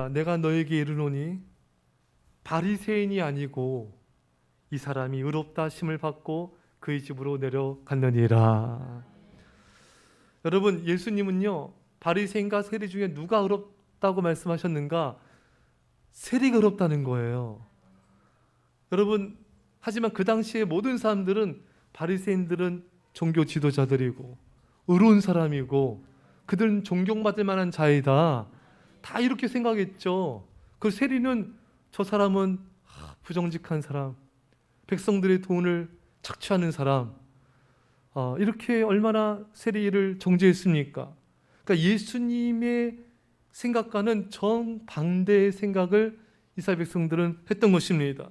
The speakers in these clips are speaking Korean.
말씀하십니다. 내가 너에게 이르노니 바리새인이 아니고 이 사람이 의롭다 하심을 받고 그의 집으로 내려갔느니라. 여러분, 예수님은요 바리새인과 세리 중에 누가 의롭다고 말씀하셨는가? 세리가 의롭다는 거예요. 여러분, 하지만 그 당시에 모든 사람들은 바리새인들은 종교 지도자들이고 의로운 사람이고 그들은 존경받을 만한 자이다, 다 이렇게 생각했죠. 그 세리는 저 사람은 부정직한 사람, 백성들의 돈을 착취하는 사람, 이렇게 얼마나 세리를 정죄했습니까? 그러니까 예수님의 생각과는 정반대의 생각을 이스라엘 백성들은 했던 것입니다.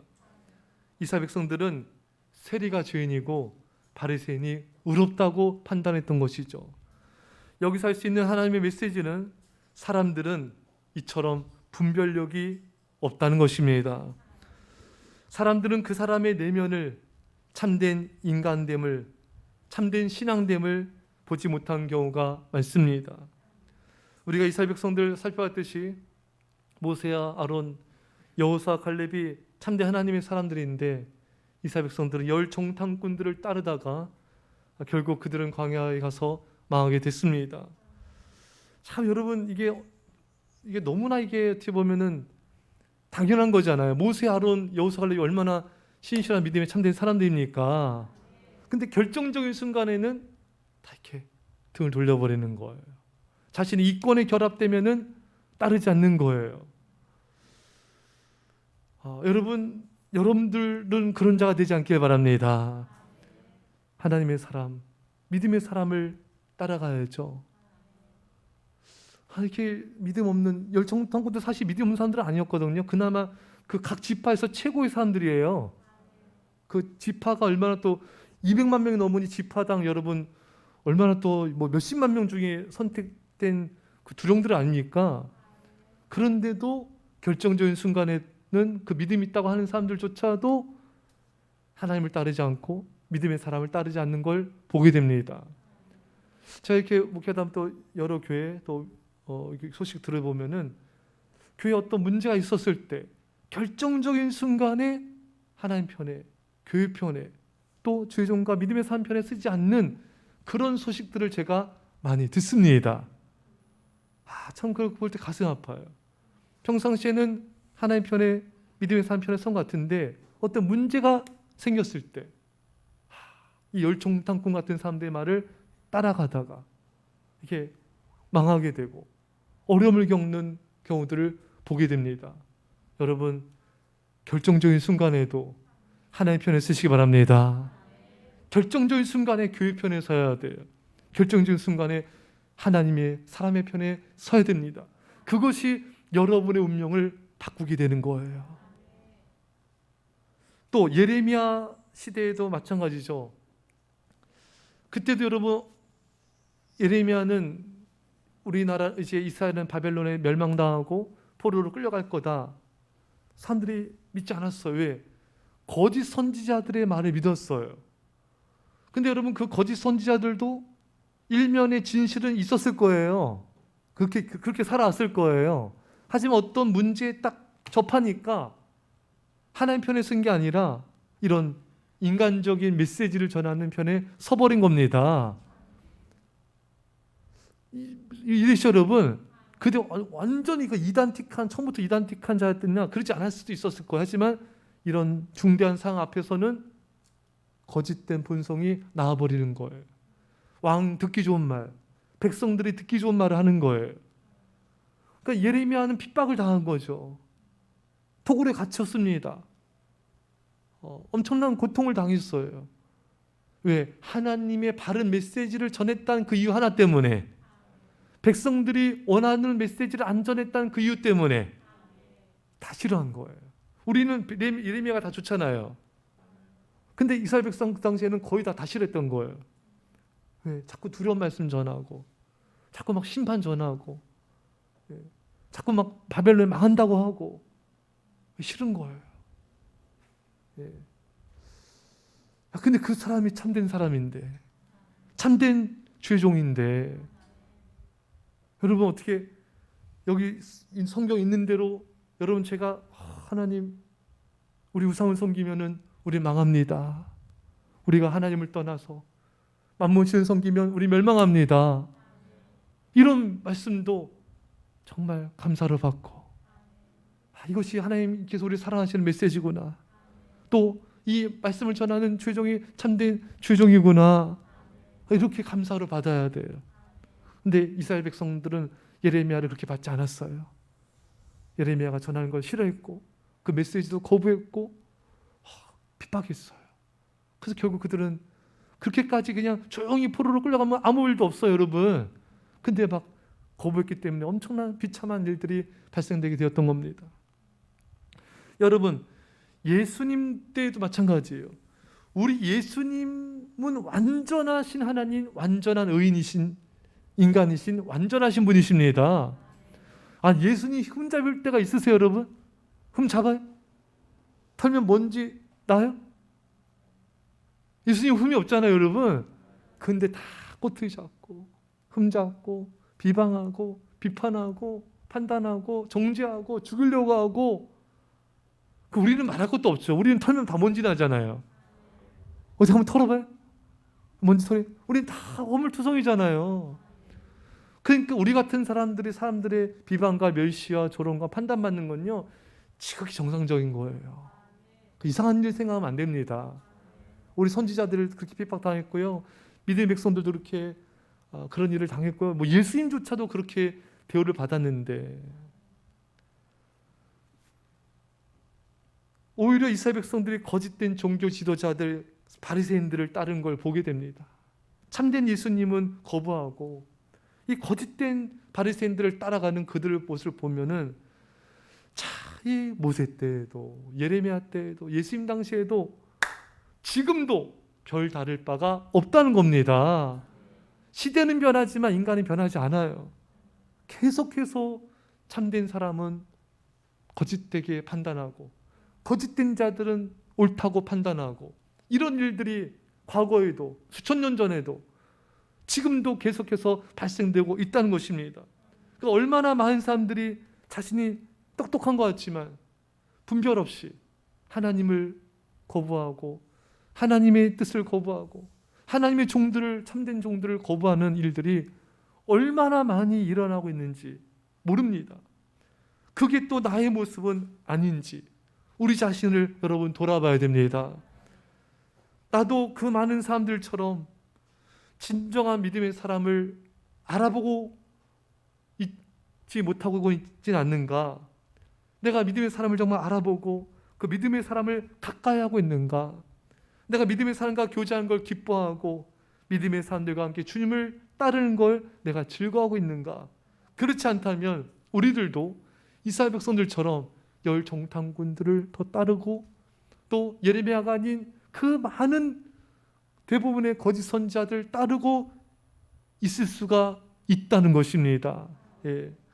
이스라엘 백성들은 세리가 죄인이고 바리새인이 의롭다고 판단했던 것이죠. 여기서 할 수 있는 하나님의 메시지는 사람들은 이처럼 분별력이 없다는 것입니다. 사람들은 그 사람의 내면을, 참된 인간됨을, 참된 신앙됨을 보지 못한 경우가 많습니다. 우리가 이스라엘 백성들 살펴봤듯이 모세와 아론, 여호수아, 갈렙이 참된 하나님의 사람들인데 이스라엘 백성들은 열 정탐꾼들을 따르다가 결국 그들은 광야에 가서 망하게 됐습니다. 참 여러분, 이게 너무나 어떻게 보면은 당연한 거잖아요. 모세, 아론, 여호수아, 갈렙이 얼마나 신실한 믿음의 참된 사람들입니까? 근데 결정적인 순간에는 다 이렇게 등을 돌려버리는 거예요. 자신의 이권에 결합되면은 따르지 않는 거예요. 여러분들은 그런 자가 되지 않길 바랍니다. 하나님의 사람, 믿음의 사람을 따라가야죠. 이렇게 믿음 없는 열정탐꾼도 사실 믿음 없는 사람들은 아니었거든요. 그나마 그 각 지파에서 최고의 사람들이에요. 그 지파가 얼마나 또 200만 명이 넘으니 지파당 여러분 얼마나 또 뭐 몇십만 명 중에 선택된 그 두령들 아닙니까? 그런데도 결정적인 순간에는 그 믿음이 있다고 하는 사람들조차도 하나님을 따르지 않고 믿음의 사람을 따르지 않는 걸 보게 됩니다. 제가 이렇게 목회하다 또 여러 교회 또 소식 들어보면은 교회에 어떤 문제가 있었을 때 결정적인 순간에 하나님 편에, 교회 편에, 또 죄종과 믿음의 삶 편에 쓰지 않는 그런 소식들을 제가 많이 듣습니다. 참 그걸 볼 때 가슴 아파요. 평상시에는 하나님 편에, 믿음의 삶 편에 선 것 같은데 어떤 문제가 생겼을 때 이 열정탐꾼 같은 사람들의 말을 따라가다가 이게 망하게 되고 어려움을 겪는 경우들을 보게 됩니다. 여러분, 결정적인 순간에도 하나님 편에 서시기 바랍니다. 결정적인 순간에 교회 편에 서야 돼요. 결정적인 순간에 하나님의 사람의 편에 서야 됩니다. 그것이 여러분의 운명을 바꾸게 되는 거예요. 또 예레미야 시대에도 마찬가지죠. 그때도 여러분, 예레미야는 우리나라 이제 이스라엘은 바벨론에 멸망당하고 포로로 끌려갈 거다. 사람들이 믿지 않았어요. 왜? 거짓 선지자들의 말을 믿었어요. 근데 여러분, 그 거짓 선지자들도 일면의 진실은 있었을 거예요. 그렇게 살아왔을 거예요. 하지만 어떤 문제에 딱 접하니까 하나님 편에 쓴 게 아니라 이런 인간적인 메시지를 전하는 편에 서버린 겁니다. 이래서 여러분, 그때 완전히 처음부터 이단틱한 자였느냐? 그러지 않을 수도 있었을 거예요. 하지만 이런 중대한 상황 앞에서는 거짓된 본성이 나와버리는 거예요. 왕 듣기 좋은 말, 백성들이 듣기 좋은 말을 하는 거예요. 그러니까 예레미야는 핍박을 당한 거죠. 토굴에 갇혔습니다. 엄청난 고통을 당했어요. 왜? 하나님의 바른 메시지를 전했다는 그 이유 하나 때문에, 백성들이 원하는 메시지를 안 전했다는 그 이유 때문에 다 싫어한 거예요. 우리는 예레미야가 다 좋잖아요. 근데 이스라엘 백성 그 당시에는 거의 다 싫어했던 거예요. 왜? 자꾸 두려운 말씀 전하고, 자꾸 막 심판 전하고, 자꾸 막 바벨론 망한다고 하고, 싫은 거예요. 근데 그 사람이 참된 사람인데, 참된 죄종인데, 여러분 어떻게 여기 성경 있는 대로 여러분 제가 하나님 우리 우상을 섬기면은 우리 망합니다. 우리가 하나님을 떠나서 만몬신을 섬기면 우리 멸망합니다. 이런 말씀도 정말 감사를 받고 이것이 하나님께서 우리 사랑하시는 메시지구나. 또 이 말씀을 전하는 죄종이 참된 죄종이구나. 이렇게 감사를 받아야 돼요. 근데 이스라엘 백성들은 예레미야를 그렇게 받지 않았어요. 예레미야가 전하는 걸 싫어했고 그 메시지도 거부했고 핍박했어요. 그래서 결국 그들은 그렇게까지 그냥 조용히 포로로 끌려가면 아무 일도 없어요, 여러분. 근데 막 거부했기 때문에 엄청난 비참한 일들이 발생되게 되었던 겁니다. 여러분, 예수님 때에도 마찬가지예요. 우리 예수님은 완전하신 하나님, 완전한 의인이신 인간이신 완전하신 분이십니다. 예수님 흠 잡을 때가 있으세요, 여러분? 흠 잡아요? 털면 먼지 나요? 예수님 흠이 없잖아요, 여러분. 근데 다 꼬투리 잡고 흠 잡고 비방하고 비판하고 판단하고 정죄하고 죽이려고 하고 우리는 말할 것도 없죠. 우리는 털면 다 먼지 나잖아요. 어디 한번 털어봐요? 먼지 털이. 우리는 다 허물투성이잖아요. 그러니까 우리 같은 사람들의 비방과 멸시와 조롱과 판단받는 건요 지극히 정상적인 거예요. 이상한 일 생각하면 안 됩니다. 우리 선지자들을 그렇게 핍박당했고요. 믿음의 백성들도 그렇게 그런 일을 당했고요. 뭐 예수님조차도 그렇게 대우를 받았는데 오히려 이스라엘 백성들이 거짓된 종교 지도자들 바리새인들을 따른 걸 보게 됩니다. 참된 예수님은 거부하고 이 거짓된 바리새인들을 따라가는 그들의 모습을 보면은 이 모세 때에도 예레미야 때에도 예수님 당시에도 지금도 별 다를 바가 없다는 겁니다. 시대는 변하지만 인간은 변하지 않아요. 계속해서 참된 사람은 거짓되게 판단하고 거짓된 자들은 옳다고 판단하고 이런 일들이 과거에도 수천 년 전에도 지금도 계속해서 발생되고 있다는 것입니다. 그러니까 얼마나 많은 사람들이 자신이 똑똑한 것 같지만 분별 없이 하나님을 거부하고 하나님의 뜻을 거부하고 하나님의 종들을 참된 종들을 거부하는 일들이 얼마나 많이 일어나고 있는지 모릅니다. 그게 또 나의 모습은 아닌지 우리 자신을 여러분 돌아봐야 됩니다. 나도 그 많은 사람들처럼 진정한 믿음의 사람을 알아보고 있지 못하고 있지는 않는가? 내가 믿음의 사람을 정말 알아보고 그 믿음의 사람을 가까이 하고 있는가? 내가 믿음의 사람과 교제하는 걸 기뻐하고 믿음의 사람들과 함께 주님을 따르는 걸 내가 즐거워하고 있는가? 그렇지 않다면 우리들도 이스라엘 백성들처럼 열 정탐꾼들을 더 따르고 또 예레미야가 아닌 그 많은 대부분의 거짓 선지자들 따르고 있을 수가 있다는 것입니다.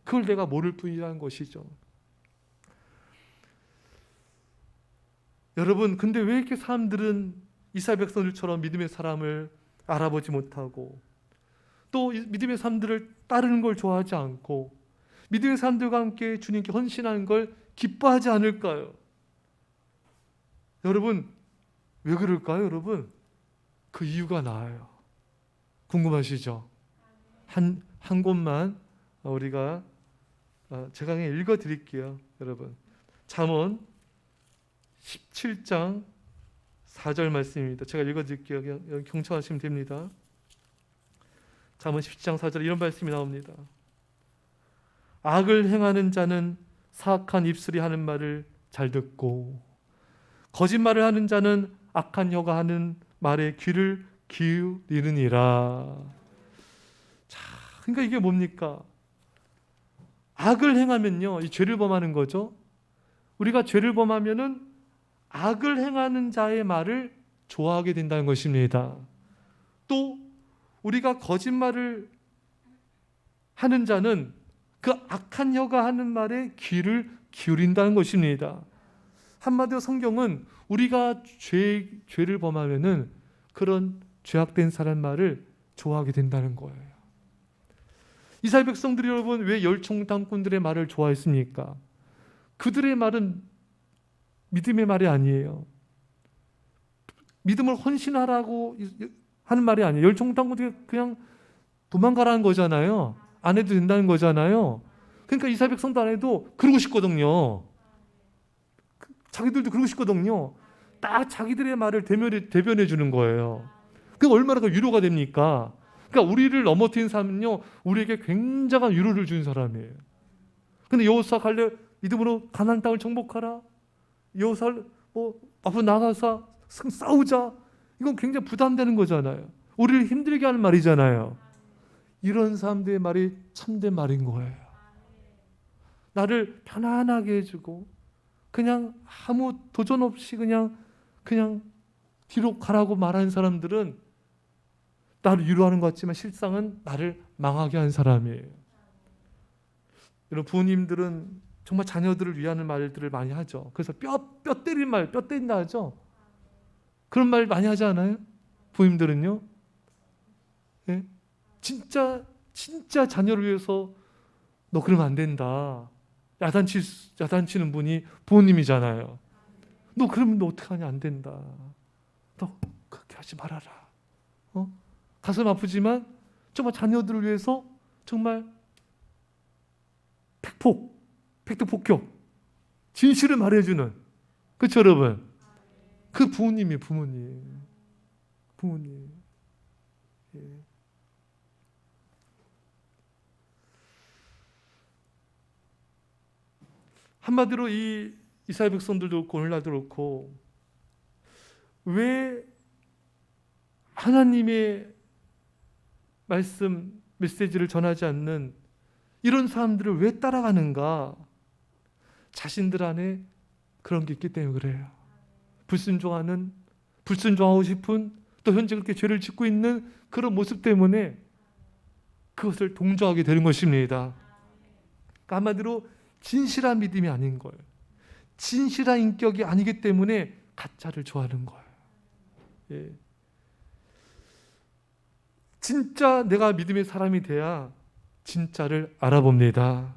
그걸 내가 모를 뿐이라는 것이죠. 여러분, 근데 왜 이렇게 사람들은 이스라엘 백성들처럼 믿음의 사람을 알아보지 못하고 또 믿음의 사람들을 따르는 걸 좋아하지 않고 믿음의 사람들과 함께 주님께 헌신하는 걸 기뻐하지 않을까요? 여러분, 왜 그럴까요, 여러분? 그 이유가 나아요. 궁금하시죠? 한 곳만 우리가 제가 그냥 읽어드릴게요, 여러분. 잠언 17장 4절 말씀입니다. 제가 읽어드릴게요. 그냥 경청하시면 됩니다. 잠언 17장 4절 이런 말씀이 나옵니다. 악을 행하는 자는 사악한 입술이 하는 말을 잘 듣고 거짓말을 하는 자는 악한 혀가 하는 말에 귀를 기울이느니라. 자, 그러니까 이게 뭡니까? 악을 행하면요, 이 죄를 범하는 거죠. 우리가 죄를 범하면은 악을 행하는 자의 말을 좋아하게 된다는 것입니다. 또 우리가 거짓말을 하는 자는 그 악한 혀가 하는 말에 귀를 기울인다는 것입니다. 한마디로 성경은 우리가 죄를 범하면은 그런 죄악된 사람 말을 좋아하게 된다는 거예요. 이스라엘 백성들이 여러분 왜 열총당꾼들의 말을 좋아했습니까? 그들의 말은 믿음의 말이 아니에요. 믿음을 헌신하라고 하는 말이 아니에요. 열총당꾼들이 그냥 도망가라는 거잖아요. 안 해도 된다는 거잖아요. 그러니까 이스라엘 백성도 안 해도 그러고 싶거든요. 자기들도 그러고 싶거든요. 딱 자기들의 말을 대변해 주는 거예요. 그게 얼마나 위로가 됩니까? 그러니까 우리를 넘어뜨린 사람은요, 우리에게 굉장한 위로를 준 사람이에요. 근데 여호수아 갈렙 믿음으로 가나안 땅을 정복하라. 여호수아 앞으로 나가서 싸우자. 이건 굉장히 부담되는 거잖아요. 우리를 힘들게 하는 말이잖아요. 이런 사람들의 말이 참된 말인 거예요. 나를 편안하게 해주고 그냥 아무 도전 없이 그냥 뒤로 가라고 말하는 사람들은 나를 위로하는 것 같지만 실상은 나를 망하게 한 사람이에요. 여러분 부모님들은 정말 자녀들을 위하는 말들을 많이 하죠. 그래서 뼈 때린 말, 뼈 때린다 하죠. 그런 말 많이 하지 않아요? 부모님들은요. 예? 진짜 자녀를 위해서 너 그러면 안 된다. 야단치는 분이 부모님이잖아요. 너 그러면 너 어떡하냐, 안 된다. 너 그렇게 하지 말아라. 가슴 아프지만 정말 자녀들을 위해서 정말 팩트폭격 진실을 말해주는, 그렇죠 여러분? 그 부모님. 예. 한마디로 이 이스라엘 백성들도 그렇고 오늘날도 그렇고 왜 하나님의 말씀 메시지를 전하지 않는 이런 사람들을 왜 따라가는가? 자신들 안에 그런 게 있기 때문에 그래요. 불순종하고 싶은, 또 현재 그렇게 죄를 짓고 있는 그런 모습 때문에 그것을 동조하게 되는 것입니다. 그러니까 한마디로 진실한 믿음이 아닌 거예요. 진실한 인격이 아니기 때문에 가짜를 좋아하는 거예요. 예. 진짜 내가 믿음의 사람이 돼야 진짜를 알아봅니다.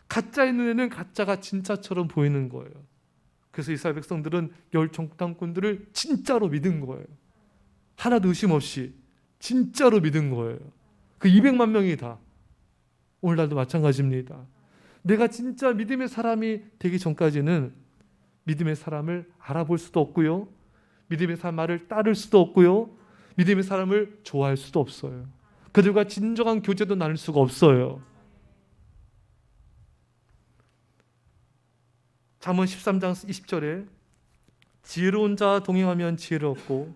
가짜의 눈에는 가짜가 진짜처럼 보이는 거예요. 그래서 이스라엘 백성들은 열총당꾼들을 진짜로 믿은 거예요. 하나도 의심 없이 진짜로 믿은 거예요. 그 200만 명이 다. 오늘날도 마찬가지입니다. 내가 진짜 믿음의 사람이 되기 전까지는 믿음의 사람을 알아볼 수도 없고요. 믿음의 사람 말을 따를 수도 없고요. 믿음의 사람을 좋아할 수도 없어요. 그들과 진정한 교제도 나눌 수가 없어요. 잠언 13장 20절에 지혜로운 자와 동행하면 지혜를 얻고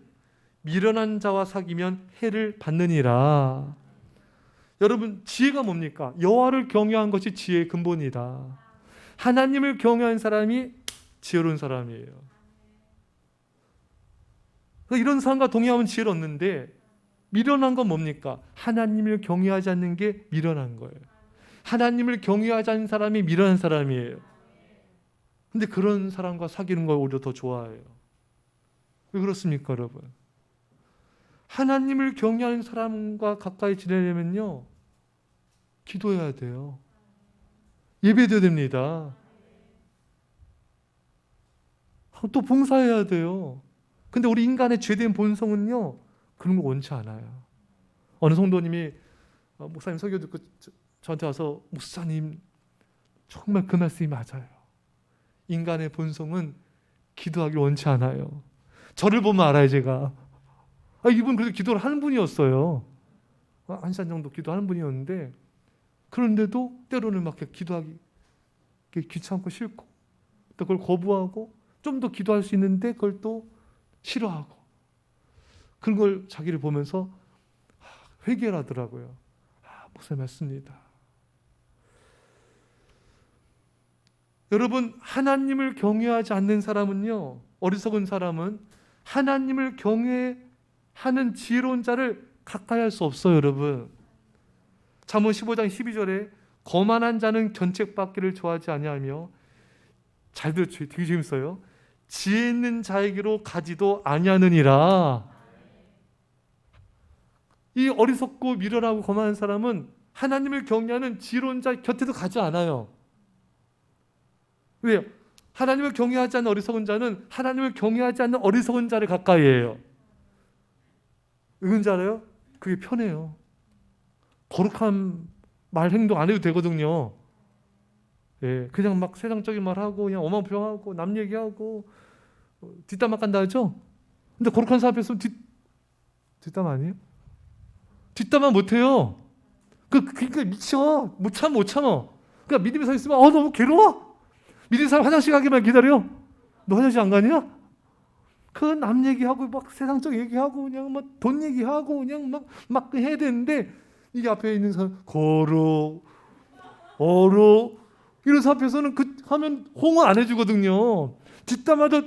미련한 자와 사귀면 해를 받느니라. 여러분 지혜가 뭡니까? 여호와를 경외한 것이 지혜의 근본이다. 하나님을 경외한 사람이 지혜로운 사람이에요. 이런 사람과 동행하면 지혜를 얻는데 미련한 건 뭡니까? 하나님을 경외하지 않는 게 미련한 거예요. 하나님을 경외하지 않는 사람이 미련한 사람이에요. 근데 그런 사람과 사귀는 걸 오히려 더 좋아해요. 왜 그렇습니까, 여러분? 하나님을 경외하는 사람과 가까이 지내려면요, 기도해야 돼요. 예배드려야 됩니다. 또 봉사해야 돼요. 근데 우리 인간의 죄된 본성은요, 그런 거 원치 않아요. 어느 성도님이 목사님 설교 듣고 저한테 와서 목사님 정말 그 말씀이 맞아요. 인간의 본성은 기도하기를 원치 않아요. 저를 보면 알아요, 제가. 이분 그래도 기도를 하는 분이었어요. 1시간 정도 기도하는 분이었는데, 그런데도 때로는 막 기도하기 귀찮고 싫고, 또 그걸 거부하고, 좀 더 기도할 수 있는데 그걸 또 싫어하고, 그런 걸 자기를 보면서 회개를 하더라고요. 목사님 맞습니다. 여러분, 하나님을 경외하지 않는 사람은요, 어리석은 사람은 하나님을 경외하는 지혜로운 자를 가까이 할 수 없어요, 여러분. 잠언 15장 12절에 거만한 자는 견책받기를 좋아하지 아니하며, 잘 들으세요, 되게 재밌어요. 지혜 있는 자에게로 가지도 아니하느니라. 이 어리석고 미련하고 거만한 사람은 하나님을 경외하는 지혜로운 자 곁에도 가지 않아요. 왜요? 하나님을 경외하지 않는 어리석은 자는 하나님을 경외하지 않는 어리석은 자를 가까이 해요. 왠지 알아요? 그게 편해요. 거룩한 말 행동 안 해도 되거든요. 예, 그냥 막 세상적인 말 하고 그냥 어망부영하고 남 얘기하고 뒷담화 깐다 하죠? 근데 거룩한 사람 앞에서 뒷담화 아니에요? 뒷담화 못해요. 그러니까 미쳐. 못 참아. 그러니까 믿음에 서 있으면 너무 괴로워. 믿는 사람 화장실 가기만 기다려. 너 화장실 안 가냐? 그 남 얘기하고 막 세상적 얘기하고 그냥 막 돈 얘기하고 그냥 막 해야 되는데 이게 앞에 있는 사람 거룩 이런 사람 앞에서는 하면 호응 안 해주거든요. 뒷담화도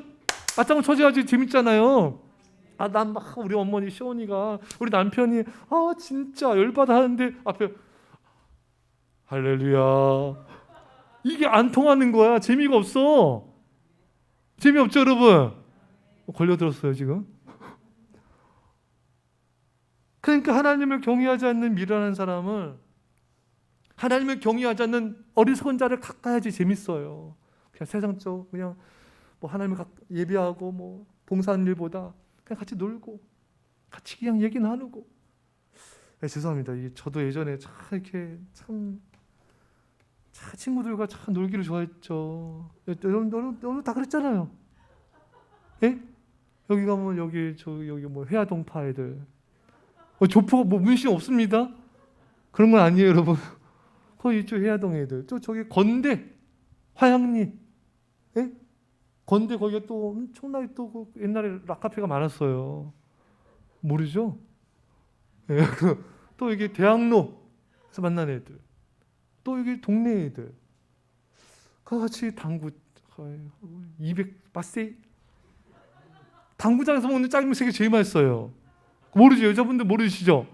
맞장구 쳐줘야지 재밌잖아요. 난 막 우리 어머니 시온이가 우리 남편이 진짜 열받아 하는데 앞에 할렐루야 이게 안 통하는 거야. 재미가 없어. 재미없죠 여러분? 걸려들었어요 지금? 그러니까 하나님을 경외하지 않는 미련한 사람은 하나님을 경외하지 않는 어리석은 자를 가까이 하지 재밌어요. 그냥 세상적 그냥 뭐 하나님을 예배하고 뭐 봉사하는 일보다 그냥 같이 놀고 같이 그냥 얘기 나누고. 죄송합니다. 저도 예전에 참 친구들과 참 놀기를 좋아했죠. 여러분 다 그랬잖아요. 예? 여기 가면 여기 뭐 해화동파 애들 조포 뭐 문신 없습니다. 그런 건 아니에요 여러분. 거기 이쪽 해화동 애들 저기 건대 화양리 예? 건대 거기가 또 엄청나게 또 옛날에 락카페가 많았어요. 모르죠? 예. 또 이게 대학로에서 만난 애들 또 여기 동네 애들 같이 당구 200 바세이 당구장에서 먹는 짜장면 세계 제일 맛있어요. 모르죠? 여자분들 모르시죠?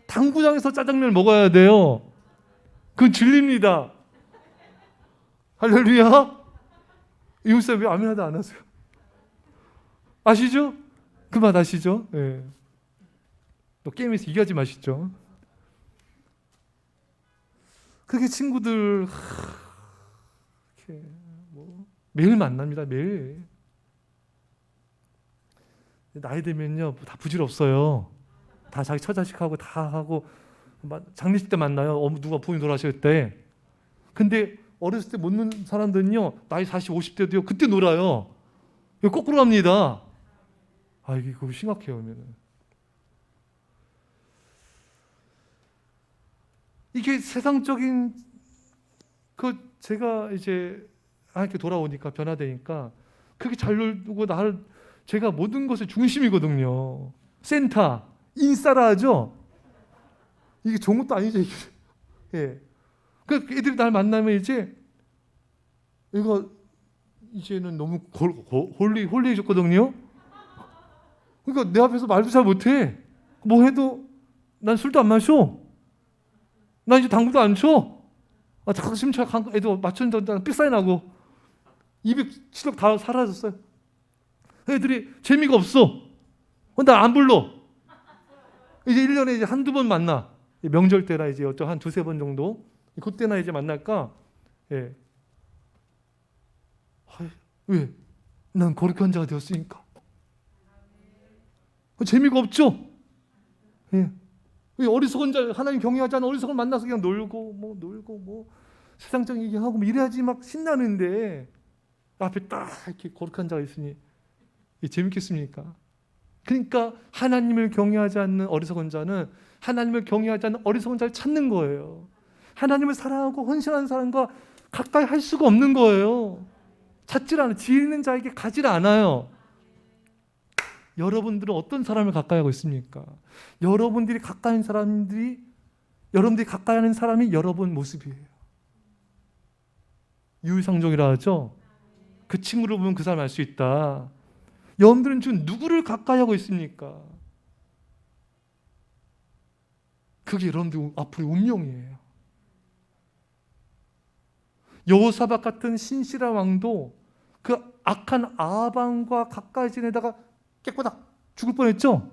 당구장에서 짜장면을 먹어야 돼요. 그건 진리입니다. 할렐루야. 이웃 사람 왜 아멘하다 안 하세요? 아시죠? 그 맛 아시죠? 예. 또 게임에서 이기하지 마시죠. 그게 친구들 이렇게 뭐 매일 만납니다. 매일. 나이 들면요 다 부질없어요. 다 자기 처자식하고 다 하고 장례식 때 만나요. 누가 부모님 돌아가실 때. 근데 어렸을 때 못 노는 사람들은요 나이 40, 50대도요 그때 놀아요. 이거 거꾸로 갑니다. 이게 그거 심각해요. 그러면은. 이게 세상적인 제가 이제 하나님께 돌아오니까 변화되니까 그게 잘 놀고 제가 모든 것의 중심이거든요. 센터, 인싸라 하죠. 이게 좋은 것도 아니죠. 이게. 예. 그 애들이 날 만나면 이제는 너무 홀리해졌거든요. 그러니까 내 앞에서 말도 잘 못해. 뭐 해도 난 술도 안 마셔. 난 이제 당구도 안 쳐. 잠깐 심차 애들 맞추는데 삑사리 나고 200 다 사라졌어요. 애들이 재미가 없어. 나 안 불러. 이제 1년에 이제 한두 번 만나. 명절 때나 이제 한 두세 번 정도. 그때나 이제 만날까? 예. 왜? 난 거룩한 자가 되었으니까. 재미가 없죠? 예. 어리석은 자, 하나님 경외하지 않은 어리석은 만나서 그냥 놀고 뭐 세상적인 얘기하고 뭐 이래야지 막 신나는데 앞에 딱 이렇게 거룩한 자가 있으니 재밌겠습니까? 그러니까 하나님을 경외하지 않는 어리석은 자는 하나님을 경외하지 않는 어리석은 자를 찾는 거예요. 하나님을 사랑하고 헌신하는 사람과 가까이 할 수가 없는 거예요. 찾질 않아요. 지혜 있는 자에게 가질 않아요. 여러분들은 어떤 사람을 가까이 하고 있습니까? 여러분들이 가까이 하는 사람이 여러분 모습이에요. 유유상종이라 하죠. 그 친구를 보면 그 사람 알 수 있다. 여러분들은 지금 누구를 가까이 하고 있습니까? 그게 여러분들 앞으로의 운명이에요. 여호사밧 같은 신실한 왕도 그 악한 아방과 가까이 지내다가 깨꼬닥 죽을 뻔했죠.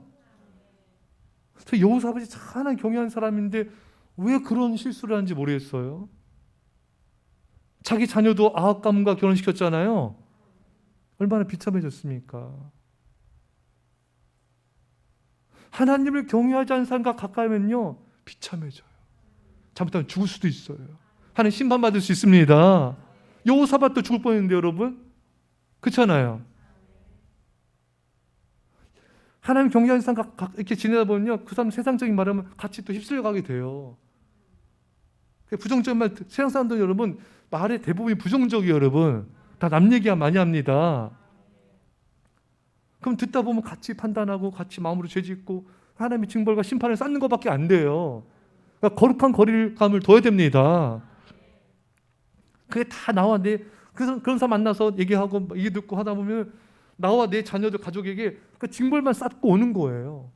여호사밧이 참 하나님 경외하는 사람인데 왜 그런 실수를 하는지 모르겠어요. 자기 자녀도 아합 가문과 결혼시켰잖아요. 얼마나 비참해졌습니까? 하나님을 경외하지 않는 사람과 가까이면요 비참해져요. 잘못하면 죽을 수도 있어요. 하나님 심판받을 수 있습니다. 여호사밧도 죽을 뻔했는데 여러분, 그렇잖아요. 하나님 경외하는 사람과 이렇게 지내다 보면요 그 사람 세상적인 말하면 같이 또 휩쓸려 가게 돼요. 부정적인 말, 세상 사람들 여러분 말의 대부분이 부정적이에요. 여러분 다 남 얘기야 많이 합니다. 그럼 듣다 보면 같이 판단하고 같이 마음으로 죄짓고 하나님의 징벌과 심판을 쌓는 것밖에 안 돼요. 그러니까 거룩한 거리감을 둬야 됩니다. 그게 다 나와 그런 사람 만나서 얘기하고 얘기 듣고 하다 보면 나와 내 자녀들 가족에게 그 징벌만 쌓고 오는 거예요.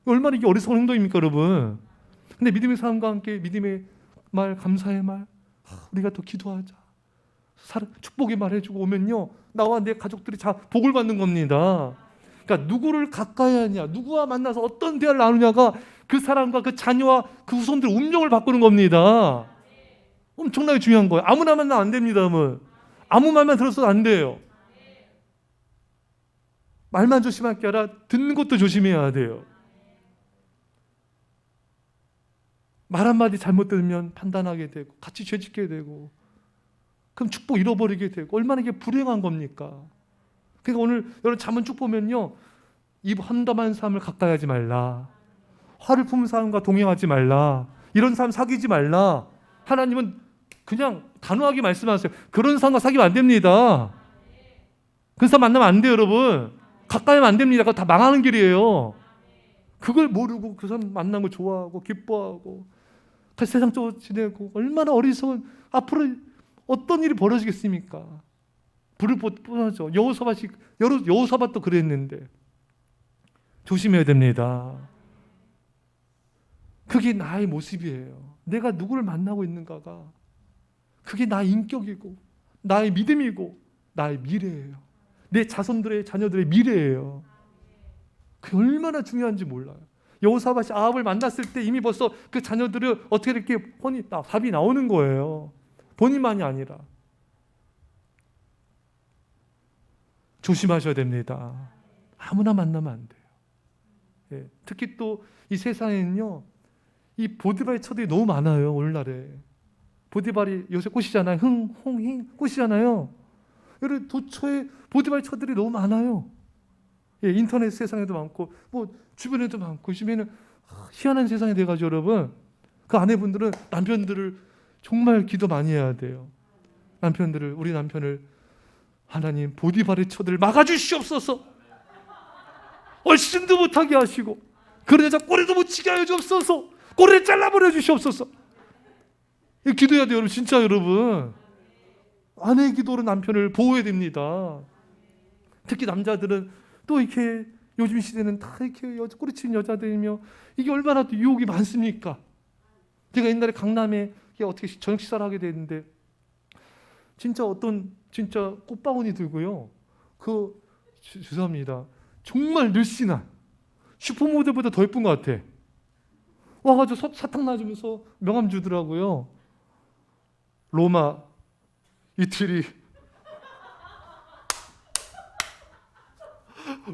얼마나 이게 어리석은 행동입니까 여러분. 근데 믿음의 사람과 함께 믿음의 말, 감사의 말, 우리가 더 기도하자, 축복의 말 해주고 오면요 나와 내 가족들이 다 복을 받는 겁니다. 그러니까 누구를 가까이 하냐, 누구와 만나서 어떤 대화를 나누냐가 그 사람과 그 자녀와 그 후손들의 운명을 바꾸는 겁니다. 엄청나게 중요한 거예요. 아무나 만나면 안 됩니다. 아무 말만 들었어도 안 돼요. 말만 조심할 게 아니라 듣는 것도 조심해야 돼요. 말 한마디 잘못 들으면 판단하게 되고 같이 죄짓게 되고 그럼 축복 잃어버리게 되고 얼마나 이게 불행한 겁니까? 그러니까 오늘 여러분 잠언 쭉 보면요 이 험담한 사람을 가까이 하지 말라, 화를 품은 사람과 동행하지 말라, 이런 사람 사귀지 말라. 하나님은 그냥 단호하게 말씀하세요. 그런 사람과 사귀면 안 됩니다. 그런 사람 만나면 안 돼요. 여러분 가까이 하면 안 됩니다. 그거 다 망하는 길이에요. 그걸 모르고 그 사람 만난 거 좋아하고 기뻐하고 그 세상적으로 지내고 얼마나 어리석은, 앞으로 어떤 일이 벌어지겠습니까? 불을 뿜어져. 여호사밧도 그랬는데 조심해야 됩니다. 그게 나의 모습이에요. 내가 누구를 만나고 있는가가 그게 나의 인격이고 나의 믿음이고 나의 미래예요. 내 자손들의 자녀들의 미래예요. 그게 얼마나 중요한지 몰라요. 여호사밧이 아합을 만났을 때 이미 벌써 그 자녀들을 어떻게 이렇게 답이 나오는 거예요. 본인만이 아니라. 조심하셔야 됩니다. 아무나 만나면 안 돼요. 예, 특히 또 이 세상에는요 이 보디발의 처들이 너무 많아요. 오늘날에 보디발이 요새 꽃이잖아요. 홍잉 꽃이잖아요. 여러분 도처에 보디발의 처들이 너무 많아요. 예, 인터넷 세상에도 많고 뭐 주변에도 많고 요즘에는 희한한 세상이 돼가지고 여러분 그 아내분들은 남편들을 정말 기도 많이 해야 돼요. 우리 남편을 하나님 보디발의 처들을 막아주시옵소서. 얼씬도 못하게 하시고 그런 여자 꼬리도 못 치게 하여 주옵소서. 꼬리를 잘라버려 주시옵소서. 기도해야 돼요. 여러분 진짜 여러분 아내의 기도로 남편을 보호해야 됩니다. 특히 남자들은 또 이렇게 요즘 시대는 다 이렇게 꼬리치는 여자들이며 이게 얼마나 또 유혹이 많습니까? 제가 옛날에 강남에 어떻게 저녁 식사를 하게 됐는데 진짜 꽃바구니 들고요. 죄송합니다. 정말 늘씬한 슈퍼모델보다 더 예쁜 것 같아. 와가지고 사탕 놔주면서 명함 주더라고요. 로마, 이태리,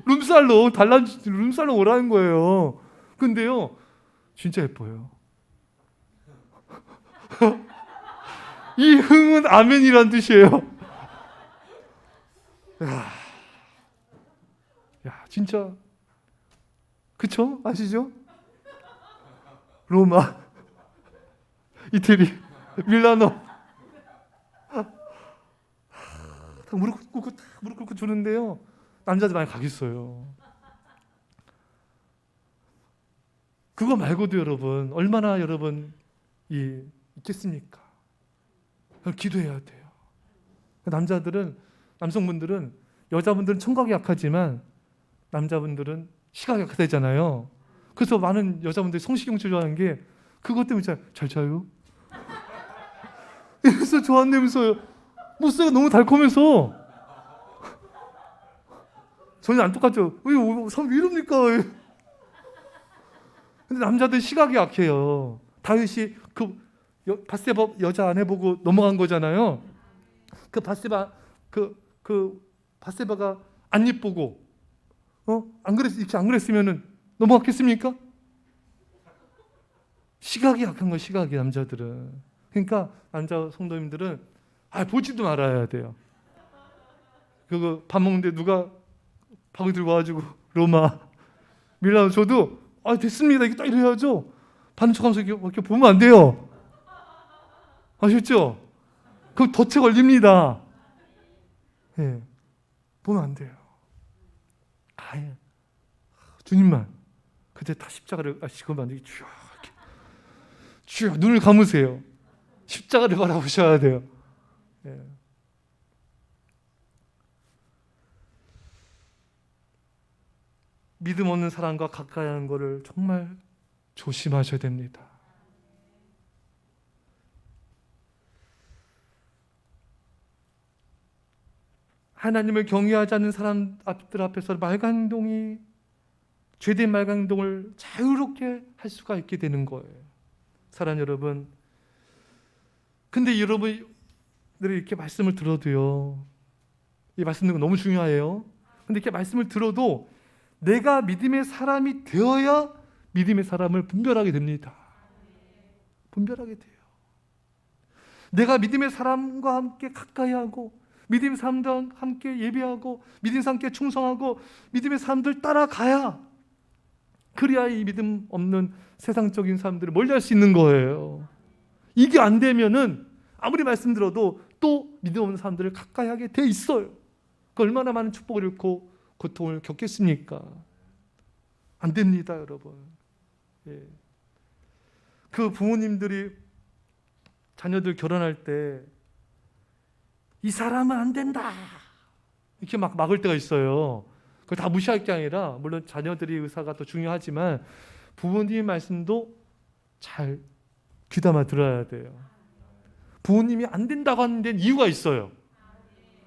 룸살롱 오라는 거예요. 근데요, 진짜 예뻐요. 이 흥은 아멘이란 뜻이에요. 야, 진짜 그쵸? 아시죠? 로마, 이태리, 밀라노 무릎 꿇고 주는데요. 남자들 많이 가겠어요. 그거 말고도 여러분 얼마나 여러분 있겠습니까? 기도해야 돼요. 남성분들은 여자분들은 청각이 약하지만 남자분들은 시각이 약하잖아요. 그래서 많은 여자분들이 성시경 좋아하는 게 그것 때문에 잘 자요. 이래서 좋아한다면서요. 목소리가 너무 달콤해서 전혀 안 똑같죠. 왜 이럽니까? 근데 남자들 시각이 약해요. 다윗이 바세바 여자 아내 보고 넘어간 거잖아요. 그 바세바가 안 예쁘고 이렇게 안 그랬으면은 넘어갔겠습니까? 시각이 약한 거예요. 시각이 남자들은. 그러니까 남자 성도님들은 보지도 말아야 돼요. 그거 밥 먹는데 누가 밥을 들고 와가지고 로마 밀라노 줘도 됐습니다 이게 딱 이래야죠. 반쪽하면서 이렇게 보면 안 돼요. 아셨죠? 그럼 덫에 걸립니다. 예, 보면 안 돼요. 주님만 그때 다 십자가를 지금 안 되게 주여 눈을 감으세요. 십자가를 바라보셔야 돼요. 예. 믿음 없는 사람과 가까이 하는 것을 정말 조심하셔야 됩니다. 하나님을 경외하지 않는 사람들 앞에서 말간동이 죄된 말간동을 자유롭게 할 수가 있게 되는 거예요. 사랑하는 여러분, 근데 여러분들이 이렇게 말씀을 들어도요, 이 말씀 듣는 거 너무 중요해요. 근데 이렇게 말씀을 들어도 내가 믿음의 사람이 되어야 믿음의 사람을 분별하게 됩니다. 분별하게 돼요. 내가 믿음의 사람과 함께 가까이 하고 믿음의 사람들과 함께 예배하고 믿음의 사람께 충성하고 믿음의 사람들 따라가야, 그래야 이 믿음 없는 세상적인 사람들을 멀리할 수 있는 거예요. 이게 안 되면은 아무리 말씀 들어도 또 믿음 없는 사람들을 가까이 하게 돼 있어요. 그 얼마나 많은 축복을 잃고 고통을 겪겠습니까? 안 됩니다, 여러분. 예. 그 부모님들이 자녀들 결혼할 때 이 사람은 안 된다 이렇게 막 막을 때가 있어요. 그걸 다 무시할 게 아니라, 물론 자녀들이 의사가 더 중요하지만 부모님의 말씀도 잘 귀담아 들어야 돼요. 부모님이 안 된다고 하는 데는 이유가 있어요.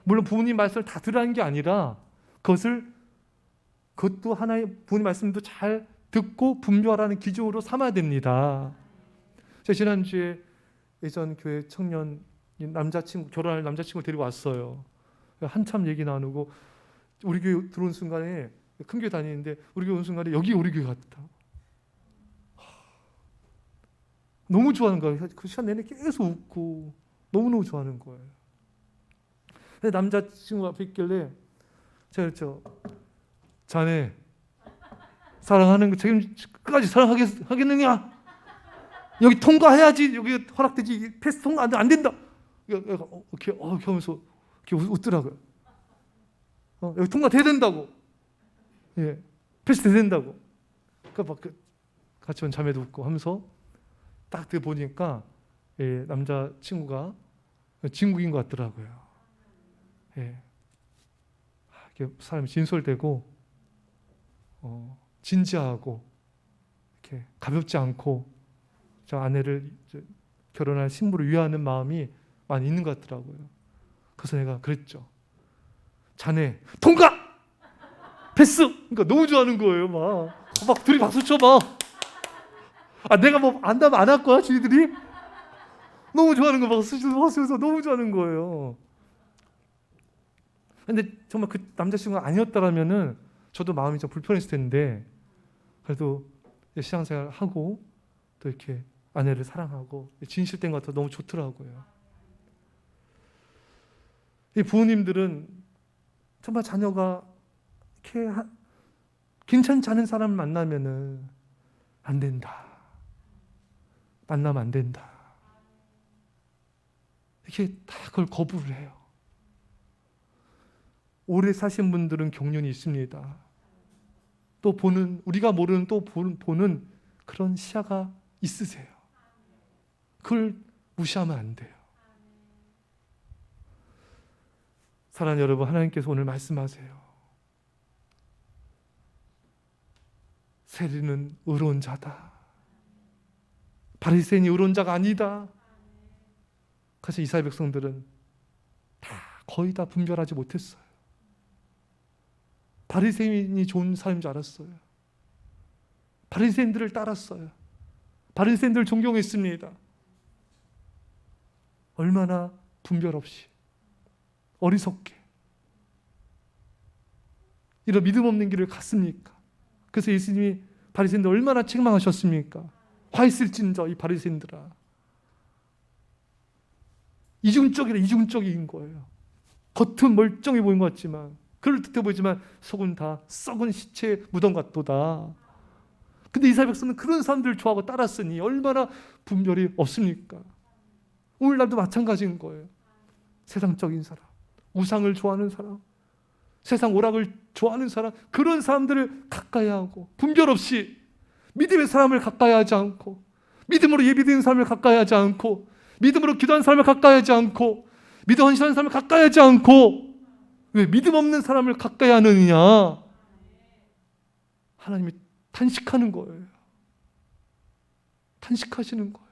물론 부모님 말씀을 다 들으라는 게 아니라 그것도 하나의 부모님 말씀도 잘 듣고 분별하는 기준으로 삼아야 됩니다. 제가 지난주에 예전 교회 청년 결혼할 남자친구 데리고 왔어요. 한참 얘기 나누고 우리 교회 들어온 순간에, 큰 교회 다니는데 우리 교회 온 순간에 여기 우리 교회 같다. 너무 좋아하는 거예요. 그 시간 내내 계속 웃고 너무너무 좋아하는 거예요. 근데 남자친구 앞에 있길래 제가 그랬죠. 자네 사랑하는 거 끝까지 사랑하겠느냐? 여기 통과해야지 여기 허락되지. 패스 통과 안 된다. 이렇게 하면서 이렇게 웃더라고요. 여기 통과돼야 된다고. 예, 패스 돼야 된다고. 그러니까 막 같이 온 자매도 웃고 하면서 딱 보니까 남자 친구가 진국인 것 같더라고요. 예, 이렇게 사람이 진솔되고 진지하고 이렇게 가볍지 않고 저 아내를 결혼할 신부를 위하는 마음이 많이 있는 것 같더라고요. 그래서 내가 그랬죠. 자네 통과! 패스! 그러니까 너무 좋아하는 거예요. 막 둘이 박수 쳐봐. 내가 안다면 안 할 거야, 지들이? 너무 좋아하는 거 박수 쳐서 너무 좋아하는 거예요. 근데 정말 그 남자친구가 아니었다라면은 저도 마음이 좀 불편했을 텐데, 그래도 신앙생활 하고 또 이렇게 아내를 사랑하고 진실된 것 같아서 너무 좋더라고요. 이 부모님들은 정말 자녀가 이렇게 괜찮지 않은 사람을 만나면은 안 된다. 만나면 안 된다. 이렇게 다 그걸 거부를 해요. 오래 사신 분들은 경륜이 있습니다. 또 우리가 모르는 또 보는 그런 시야가 있으세요. 그걸 무시하면 안 돼요. 사랑하는 여러분, 하나님께서 오늘 말씀하세요. 세리는 의로운 자다. 바리새인이 의로운 자가 아니다. 그래서 이스라엘 백성들은 거의 다 분별하지 못했어요. 바리새인이 좋은 사람인 줄 알았어요. 바리새인들을 따랐어요. 바리새인들을 존경했습니다. 얼마나 분별 없이 어리석게 이런 믿음 없는 길을 갔습니까? 그래서 예수님이 바리새인들 얼마나 책망하셨습니까? 화 있을진저 이 바리새인들아. 이중적인 거예요. 겉은 멀쩡해 보이는 것 같지만, 그럴듯해 보이지만 속은 다 썩은 시체 무덤 같도다. 근데 이스라엘 백성은 그런 사람들을 좋아하고 따랐으니 얼마나 분별이 없습니까? 오늘날도 마찬가지인 거예요. 세상적인 사람, 우상을 좋아하는 사람, 세상 오락을 좋아하는 사람, 그런 사람들을 가까이 하고 분별 없이 믿음의 사람을 가까이 하지 않고, 믿음으로 예비드리는 사람을 가까이 하지 않고, 믿음으로 기도하는 사람을 가까이 하지 않고, 믿음 헌신하는 사람을 가까이 하지 않고, 왜 믿음 없는 사람을 가까이 하느냐? 하나님이 탄식하는 거예요. 탄식하시는 거예요.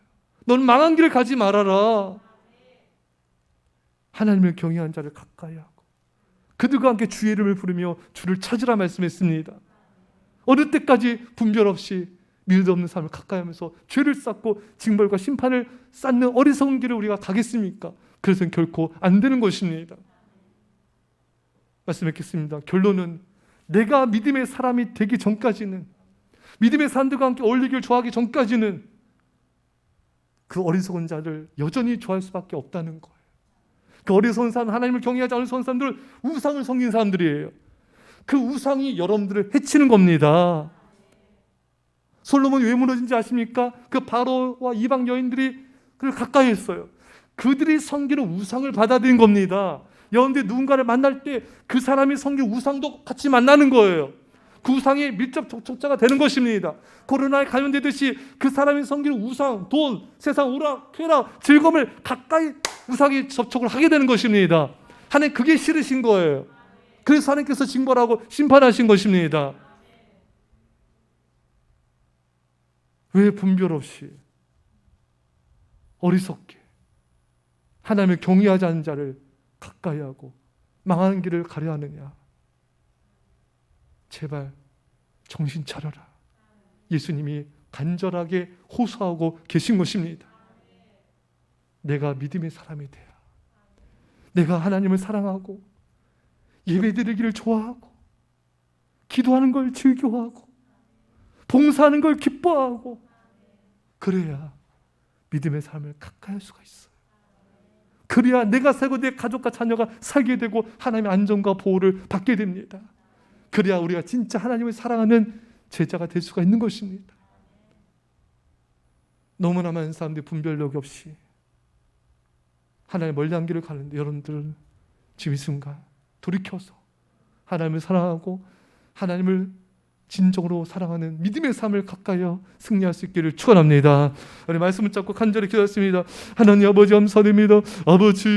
넌 망한 길을 가지 말아라. 하나님을 경외한 자를 가까이 하고 그들과 함께 주의 이름을 부르며 주를 찾으라 말씀했습니다. 어느 때까지 분별 없이 믿음 없는 사람을 가까이 하면서 죄를 쌓고 징벌과 심판을 쌓는 어리석은 길을 우리가 가겠습니까? 그래서는 결코 안 되는 것입니다. 말씀 뵙겠습니다. 결론은 내가 믿음의 사람이 되기 전까지는, 믿음의 사람들과 함께 어울리길 좋아하기 전까지는 그 어리석은 자를 여전히 좋아할 수밖에 없다는 거예요. 그 어리석은 사람, 하나님을 경외하지 않는 어리석은 사람들은 우상을 섬긴 사람들이에요. 그 우상이 여러분들을 해치는 겁니다. 솔로몬이 왜 무너진지 아십니까? 그 바로와 이방 여인들이 그를 가까이 했어요. 그들이 섬기는 우상을 받아들인 겁니다. 여러분들이 누군가를 만날 때 그 사람이 섬긴 우상도 같이 만나는 거예요. 그 우상의 밀접 접촉자가 되는 것입니다. 코로나에 감염되듯이 그 사람이 섬기는 우상, 돈, 세상 오락, 쾌락, 즐거움을 가까이 우상에 접촉을 하게 되는 것입니다. 하나님 그게 싫으신 거예요. 그래서 하나님께서 징벌하고 심판하신 것입니다. 왜 분별 없이 어리석게 하나님을 경외하지 않는 자를 가까이 하고 망하는 길을 가려 하느냐? 제발 정신 차려라. 예수님이 간절하게 호소하고 계신 것입니다. 내가 믿음의 사람이 돼야, 내가 하나님을 사랑하고 예배드리기를 좋아하고 기도하는 걸 즐겨하고 봉사하는 걸 기뻐하고, 그래야 믿음의 삶을 가까이 할 수가 있어요. 그래야 내가 살고 내 가족과 자녀가 살게 되고 하나님의 안전과 보호를 받게 됩니다. 그래야 우리가 진짜 하나님을 사랑하는 제자가 될 수가 있는 것입니다. 너무나 많은 사람들이 분별력 없이 하나님의 멀리한 길을 가는데, 여러분들은 지금 이 순간 돌이켜서 하나님을 사랑하고 하나님을 진정으로 사랑하는 믿음의 삶을 가까이어 승리할 수 있기를 축원합니다. 우리 말씀을 잡고 간절히 기도했습니다. 하나님 아버지 감사드립니다. 아버지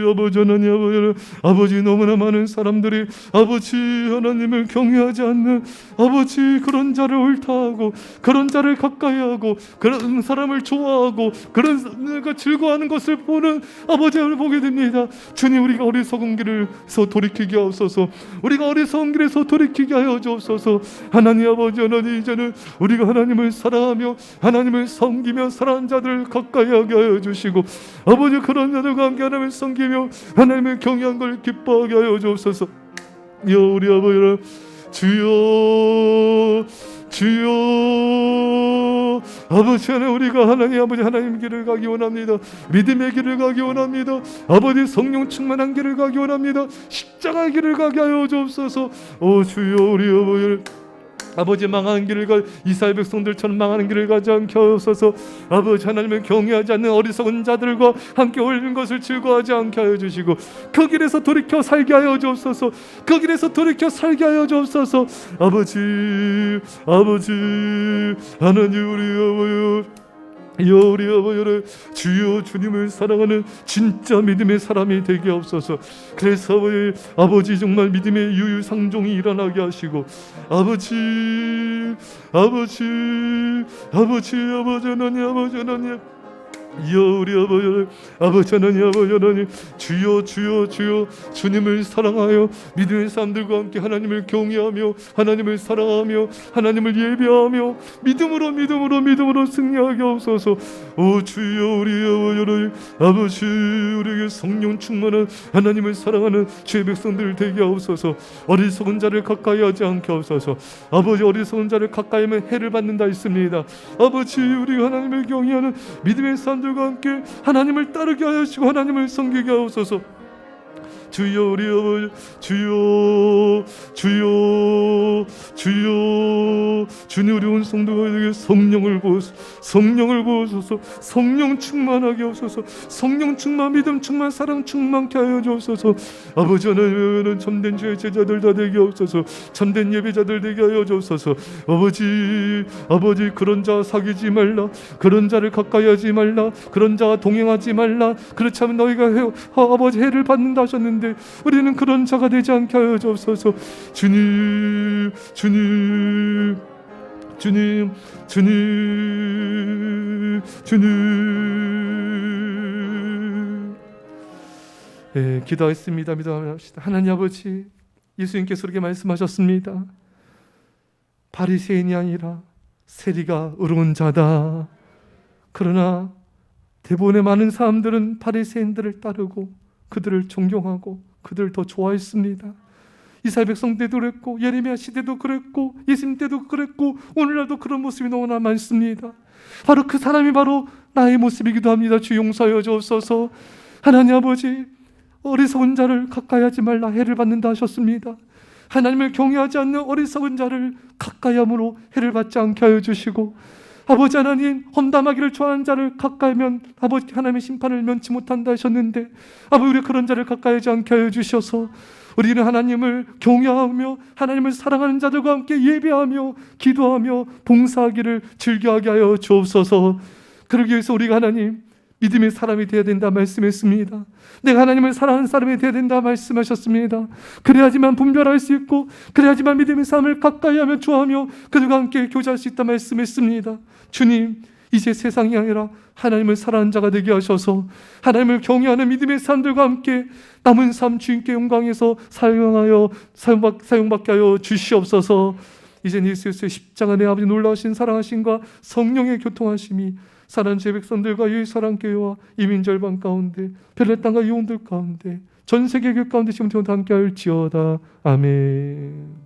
하나님 아버지 너무나 많은 사람들이 아버지 하나님을 경외하지 않는 아버지 그런 자를 옳다하고 그런 자를 가까이하고 그런 사람을 좋아하고 그런 내가 즐거워하는 것을 보는 아버지를 보게 됩니다. 주님, 우리가 어리석은 길에서 돌이키게 하옵소서. 우리가 어리석은 길에서 돌이키게 하여 주옵소서. 하나님 아버지, 하나님 이제는 우리가 하나님을 사랑하며 하나님을 섬기며 사랑하는 자들을 가까이 하게 하여 주시고, 아버지 그런 자들과 함께 하나님을 섬기며 하나님을 경외한 걸 기뻐하게 하여 주옵소서. 우리 아버지를 주여 아버지 하나님, 우리가 하나님 아버지 하나님 길을 가기 원합니다. 믿음의 길을 가기 원합니다. 아버지 성령 충만한 길을 가기 원합니다. 십자가의 길을 가게 하여 주옵소서. 주여, 우리 아버지 망하는 길을 가, 이스라엘 백성들처럼 망하는 길을 가지 않게 하옵소서. 아버지 하나님을 경외하지 않는 어리석은 자들과 함께 어울리는 것을 즐거워하지 않게 하여 주시고, 그 길에서 돌이켜 살게 하여 주옵소서. 그 길에서 돌이켜 살게 하여 주옵소서. 아버지 하나님, 우리 아버지를 주여 주님을 사랑하는 진짜 믿음의 사람이 되게 하옵소서. 그래서 아버지 정말 믿음의 유유상종이 일어나게 하시고, 아버지 하나님 이여 우리 아버지 하나님 주여 주여 주여 주님을 사랑하여 믿음의 사람들과 함께 하나님을 경외하며 하나님을 사랑하며 하나님을 예배하며 믿음으로 승리하게 하옵소서. 오 주여 우리 아버지 우리에게 성령 충만한 하나님을 사랑하는 주의 백성들 되게 하옵소서. 어리석은 자를 가까이 하지 않게 하옵소서. 아버지 어리석은 자를 가까이 하면 해를 받는다 했습니다. 아버지 우리가 하나님을 경외하는 믿음의 사람들과 함께 하나님을 따르게 하시고 하나님을 섬기게 하옵소서. 주여 우리 아버지 주여 주님 우리 온 성도들에게 성령을 부으소서. 성령 충만하게 하옵소서. 성령 충만 믿음 충만 사랑 충만케 하여 주옵소서. 아버지 하나님은 참된 주의 제자들 다 되게 하옵소서. 참된 예배자들 되게 하여 주옵소서. 아버지 그런 자 사귀지 말라. 그런 자를 가까이 하지 말라. 그런 자와 동행하지 말라. 그렇지 않으면 너희가 아버지 해를 받는다 하셨는데 우리는 그런 자가 되지 않게 하여 주옵소서. 주님 기도하겠습니다. 믿어합시다. 하나님 아버지 예수님께서 이렇게 말씀하셨습니다. 바리새인이 아니라 세리가 의로운 자다. 그러나 대부분의 많은 사람들은 바리새인들을 따르고 그들을 존경하고 그들을 더 좋아했습니다. 이스라엘 백성 때도 그랬고 예레미야 시대도 그랬고 예수님 때도 그랬고 오늘날도 그런 모습이 너무나 많습니다. 바로 그 사람이 바로 나의 모습이기도 합니다. 주 용서하여 주옵소서. 하나님 아버지 어리석은 자를 가까이 하지 말라 해를 받는다 하셨습니다. 하나님을 경외하지 않는 어리석은 자를 가까이 함으로 해를 받지 않게 하여 주시고 아버지 하나님 험담하기를 좋아하는 자를 가까이 하면 아버지 하나님의 심판을 면치 못한다 하셨는데 아버지 우리 그런 자를 가까이 하지 않게 하여 주셔서 우리는 하나님을 경외하며 하나님을 사랑하는 자들과 함께 예배하며 기도하며 봉사하기를 즐겨하게 하여 주옵소서. 그러기 위해서 우리가 하나님 믿음의 사람이 되어야 된다 말씀했습니다. 내가 하나님을 사랑하는 사람이 되어야 된다 말씀하셨습니다. 그래야지만 분별할 수 있고 그래야지만 믿음의 삶을 가까이 하며 좋아하며 그들과 함께 교제할 수 있다 말씀했습니다. 주님 이제 세상이 아니라 하나님을 사랑하는 자가 되게 하셔서 하나님을 경외하는 믿음의 사람들과 함께 남은 삶 주님께 영광에서 사용받게 하여 주시옵소서. 이제 예수의 십자가 내 아버지 놀라우신 사랑하심과 성령의 교통하심이 사랑하는 제 백성들과 이 사랑교회와 이민절반 가운데 별의 땅과 이온들 가운데 전 세계 교회 가운데 지금부터 함께 할지어다. 아멘.